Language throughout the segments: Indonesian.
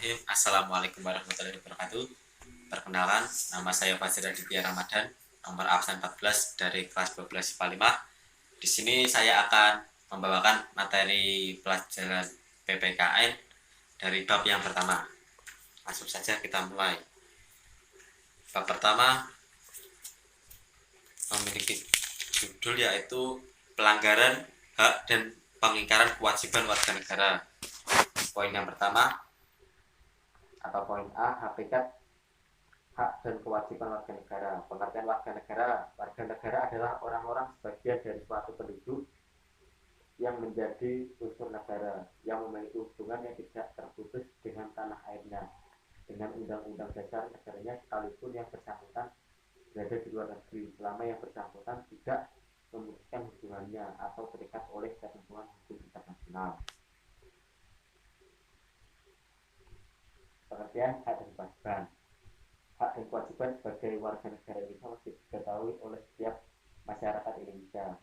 Assalamualaikum warahmatullahi wabarakatuh. Perkenalkan, nama saya Fajar Aditya Ramadan, nomor absen 14 dari kelas 12 IPA 5. Di sini saya akan membawakan materi pelajaran PPKN dari bab yang pertama. Langsung saja kita mulai. Bab pertama memiliki judul yaitu pelanggaran hak dan pengingkaran kewajiban warga negara. Poin yang pertama atau poin A, hakikat hak dan kewajiban warga negara. Pengertian warga negara adalah orang-orang sebagian dari suatu penduduk yang menjadi unsur negara, yang memiliki hubungan yang tidak terputus dengan tanah airnya, dengan undang-undang dasar negaranya, sekalipun yang bersangkutan berada di luar negeri, selama yang bersangkutan tidak memutuskan hubungannya atau terikat oleh ketentuan hukum internasional. Pengertian hak dan kewajiban. Hak dan kewajiban sebagai warga negara Indonesia wajib diketahui oleh setiap masyarakat Indonesia.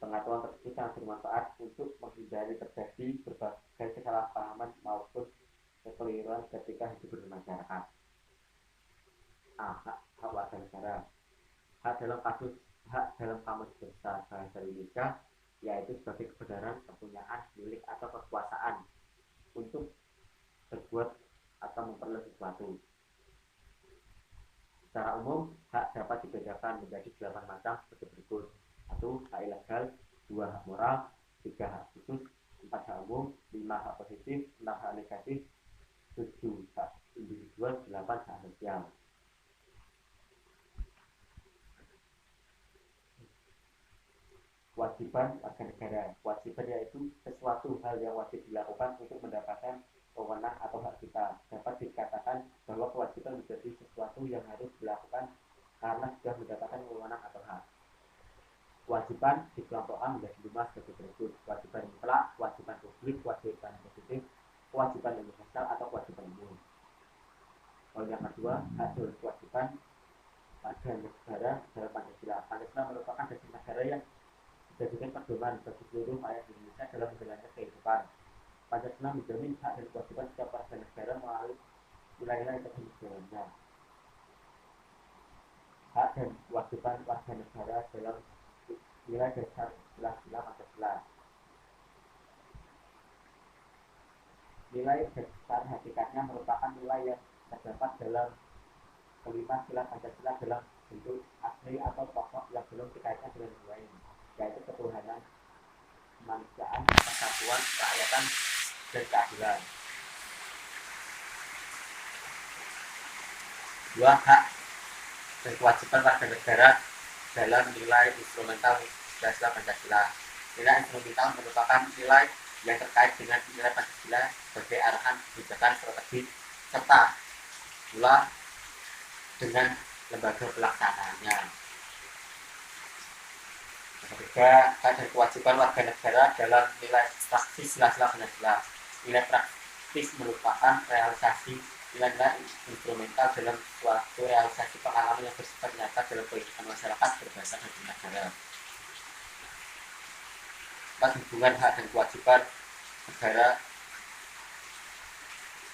Pengetahuan tersebut sangat bermanfaat untuk menghindari terjadi berbagai kesalahpahaman maupun kekeliruan ketika hidup bermasyarakat. Hak warga negara. Hak dalam kamus besar bahasa Indonesia yaitu sebagai kebenaran, kepunyaan, milik atau kekuasaan untuk berbuat atau memperoleh sesuatu. Secara umum, hak dapat dibedakan menjadi 8 macam seperti berikut. 1. Hak ilegal, 2. Hak moral, 3. Hak khusus, 4. Hak umum, 5. Hak positif, 6. Hak negatif, 7. Hak individual, 8. Hak sosial. Kewajiban warga negara. Kewajiban yaitu sesuatu hal yang wajib dilakukan untuk mendapatkan wewenang atau hak kita. Dapat dikatakan bahwa kewajiban menjadi sesuatu yang harus dilakukan karena sudah mendapatkan wewenang atau hak. Kewajiban dikelompokkan menjadi 5 sebagai berikut: kewajiban mutlak, kewajiban publik, kewajiban positif, kewajiban universal atau kewajiban umum. Poin yang kedua, hak dan kewajiban warga negara dalam Pancasila. Pancasila merupakan dasar negara yang dijadikan pedoman bagi seluruh rakyat Indonesia dalam menjalankan kehidupan. Pancasila menjamin hak dan kewajiban setiap warga negara melalui nilai-nilai tertentu dalamnya. Hak dan kewajiban warga negara dalam nilai dasar sila-sila Pancasila. Nilai dasar hakikatnya merupakan nilai yang terdapat dalam kelima sila Pancasila dalam bentuk asli atau pokok yang belum dikaitkan dengan yang lain, yaitu ketuhanan, kemanusiaan, persatuan, kerakyatan, dan keadilan. 2. Hak dan kewajiban warga negara dalam nilai instrumental dasar Pancasila. Nilai instrumental merupakan nilai yang terkait dengan nilai Pancasila sebagai arahan kebijakan strategis serta pula dengan lembaga pelaksanaannya. Ketiga, hak dan kewajiban warga negara dalam nilai praktis sila-sila Pancasila. Nilai praktis merupakan realisasi nilai-nilai instrumental dalam suatu realisasi pengalaman yang bersifat nyata dalam kehidupan masyarakat berbangsa dan bernegara. 4. Hubungan hak dan kewajiban negara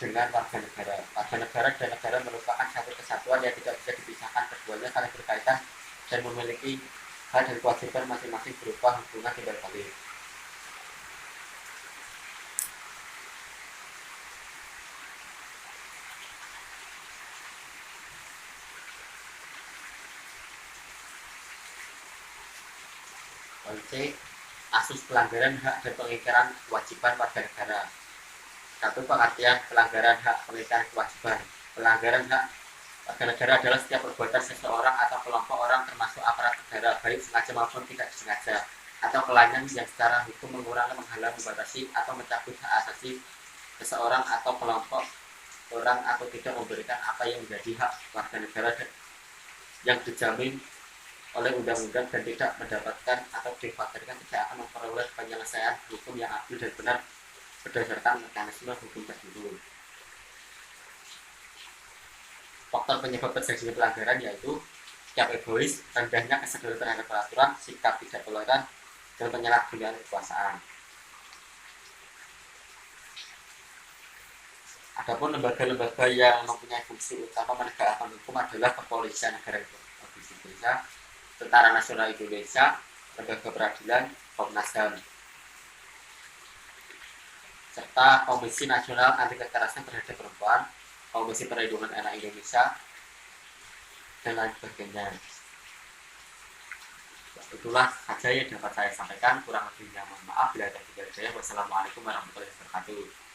dengan warga negara. Warga negara dan negara merupakan satu kesatuan yang tidak bisa dipisahkan. Keduanya saling berkaitan dan memiliki hak dan kewajiban masing-masing berupa hubungan timbal balik. C. Asus pelanggaran hak dan pengingkaran kewajiban warga negara. 1. Pengertian pelanggaran hak pengingkaran kewajiban. Pelanggaran hak warga negara adalah setiap perbuatan seseorang atau kelompok orang termasuk aparat negara, baik sengaja maupun tidak disengaja, atau kelainan yang secara hukum mengurangi, menghalang, membatasi, atau mencabut hak asasi seseorang atau kelompok orang atau tidak memberikan apa yang menjadi hak warga negara yang dijamin oleh undang-undang dan tidak mendapatkan atau dikhawatirkan tidak akan memperoleh penyelesaian hukum yang adil dan benar berdasarkan mekanisme hukum tersebut. Faktor penyebab terjadinya pelanggaran yaitu sikap egois, rendahnya kesadaran terhadap peraturan, sikap tidak toleran, dan penyalahgunaan kekuasaan. Adapun lembaga-lembaga yang mempunyai fungsi utama menegakkan hukum adalah Kepolisian Negara Republik Indonesia, Tentara Nasional Indonesia, Lembaga Peradilan, Komnas HAM, serta Komisi Nasional Anti Kekerasan Terhadap Perempuan, Komisi Perlindungan Anak Indonesia, dan lain sebagainya. Itulah saja yang dapat saya sampaikan. Kurang lebihnya mohon maaf bila ada kekurangan saya. Wassalamualaikum warahmatullahi wabarakatuh.